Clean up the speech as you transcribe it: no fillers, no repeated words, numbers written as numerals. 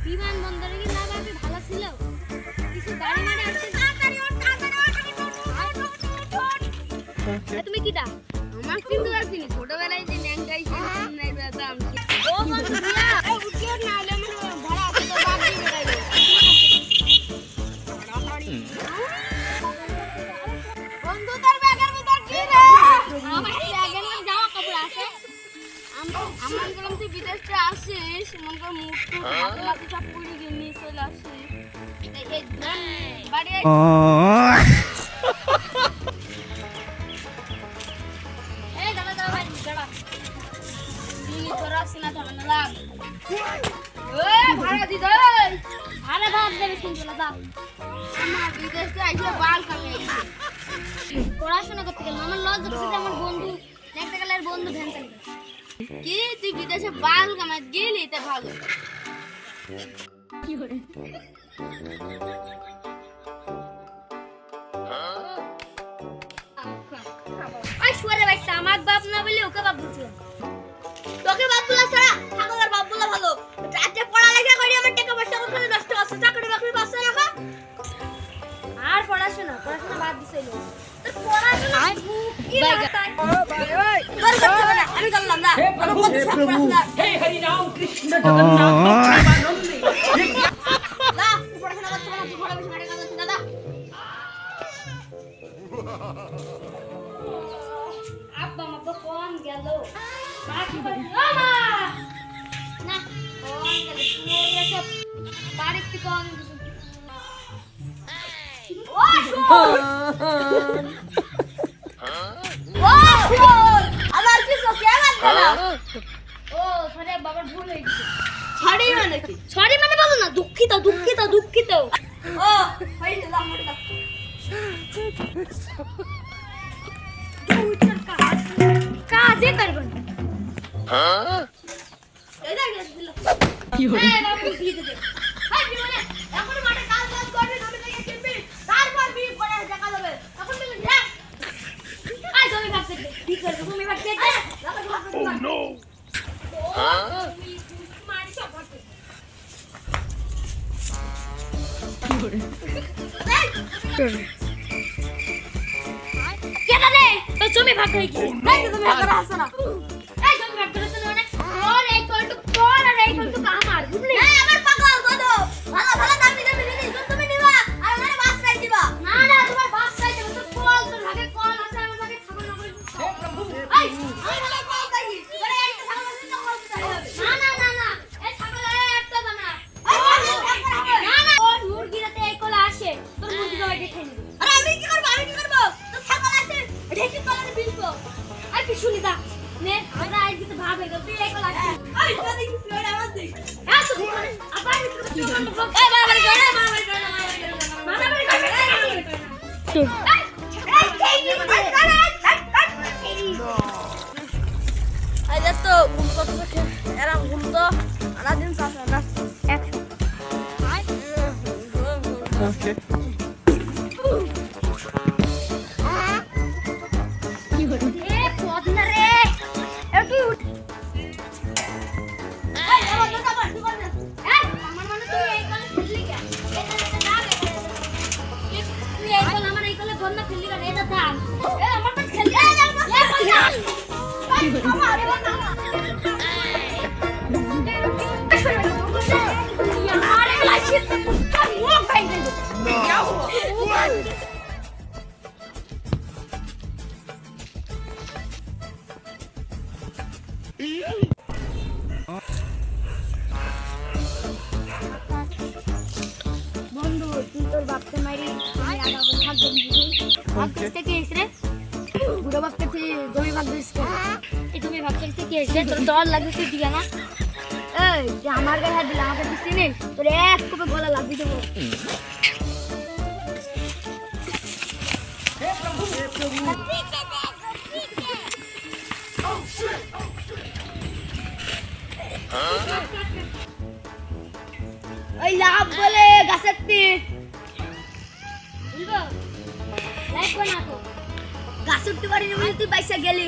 বিমানবন্দরে কি না ভাবি ভালো ছিল কিছু গাড়ি মারে আসছে তুমি কিটা আমার কিন্তু আসিনি ছোটবেলায় যে ন্যাংটাই ছিল নাই দাদা ও বন্ধু দিয়া এই উঠিও না হলে আমার ভাড়া আছে তো বাদ দিয়ে বেরাইলো বন্ধু তোর ব্যাগের ভিতর কি রে আমার ব্যাগের মধ্যে জামা কাপড় আছে আমার গেলাম তুই বিদেশ থেকে আসিস মন করে মুখটু হাতে সব পুড়ে গিয়ে নিয়ে চলে আসিস এই বাড়ি এই দাদা দাদা ভাই দাদা তুই তোর আসিনা থামনা লাগ এই ভাড়া দি দে ভাড়া ভাত দেবে কিন্তু দাদা আমার বিদেশ থেকে আইছে বাল কামিয়ে পড়াশোনা করতে গেলাম আমার লজ্জা করতে আমার বন্ধু একটা গেলের বন্ধু ভ্যানচালি কি তুই বিদেশে বাল কামাতে গেলি তা ভালো কি করে আই শুয়ারে ভাই আমার বাপ না বলে ওকে বাপ বুঝলো তোকে বাপ বলা ছাড়া ঠাকুর বাপ বলা ভালো আজকে পড়ালেখা করি আমার টাকা পয়সা করে নষ্ট হচ্ছে চাকরি বাকরি পাচ্ছে রাখা আর পড়াশোনা বাদ দিছিল তোর পড়াশোনা কি রাস্তায় তোর কথা বলা আমি করলাম না আমি কত পড়াশোনা হে হরি রাম কৃষ্ণ জগন্নাথ প্রেমানন্দ না পড়াশোনা করতে না তুই ঘরে বসে গাড়ি চালাচ্ছিস দাদা আব্বা মা কোন গেল বাকি বলি মামা না কোন গেল তুই এসব বাড়িতে কোন আমার কিছু কেমন না ও সরি বাবার ভুল হয়ে গেছে সরি মানে কি সরি মানে বলো না দুঃখিত ও হইছে দাও মোটা কাজে করব না হ্যাঁ এই দেখ দিল কি হলো এই বাবু দিয়ে দে হাই কি বলে এখন মাঠে কাজ করবি আমি থেকে কিনবি তারপর বি করে টাকা দেবে এখন বলে যা আই তুমি ভাবতে কি করবে তুমি ভাবতে ও নো হ্যাঁ মারি সব ভাবতে কি করে কেন রে তো তুমি ভাগ হই কি এই তুমি করে হাসো না এই তুমি ভাগ করে চলো না কোন এই কোন আর এই কোন তো আমার বুঝলি এই আমার পাগল গদো ভালো দামি দিদি তুমি নিবা আর আমারে বাস রাই দিবা না না তোমার বাস রাই দেব তো কোন তোর ভাগে কোন আছে আমার ভাগে ছাগল না বলি হে প্রভু এই আমি ভাগে কোন কই করে একটা ছাগল আছে না কোন চাই না এই ছাগল একটা দানা না না ওর মুরগি রাতে এই কোলা আসে তোর মুরগি গায় দেখে নিবি আরে আমি কি করব তো ছাগল আছে ঢেকি তলাতে বিলবো আই কি শুনি দা নে আমরা আই দিতে ভাব হয়ে গেল তুই এই কোলা আসি আই তো দেখি তুই ওটা আমার দেখ হ্যাঁ তো আবার কি বন্ধ এই বাবা করে তো ভুল করতে এরা ভুল তো আনা দিন সাথে না ওকে কি হলো এ পদনা রে এ তুই এই বাবা তুই কর এই আমার মনে তুই এই কলে ফেললি কেন এটা না তুই এই কলে আমার এই কলে বন্না ফেললি কেন এটা থাম এ আমার তো খেললি এ কি হলো আরে বাবা বন্ধু তুই তোর বাপকে মারি বুড়ো বাপকে তুই জমি ভাগ দিস এই জমি ভাগ করতে কি হয়েছে তোর ডর লাগবে তুই দিগা না এই যে আমার গায়ে হাত দিলে আমাকে দিস নি তোর এক কোপে গলা লাগবি দেবো হে প্রভু ওই লাভ বলে গাছের তীর বুঝবো লাইট লাগবে না তো। গাছ উঠতে পারিনি বলে তুই বাইসা গেলি।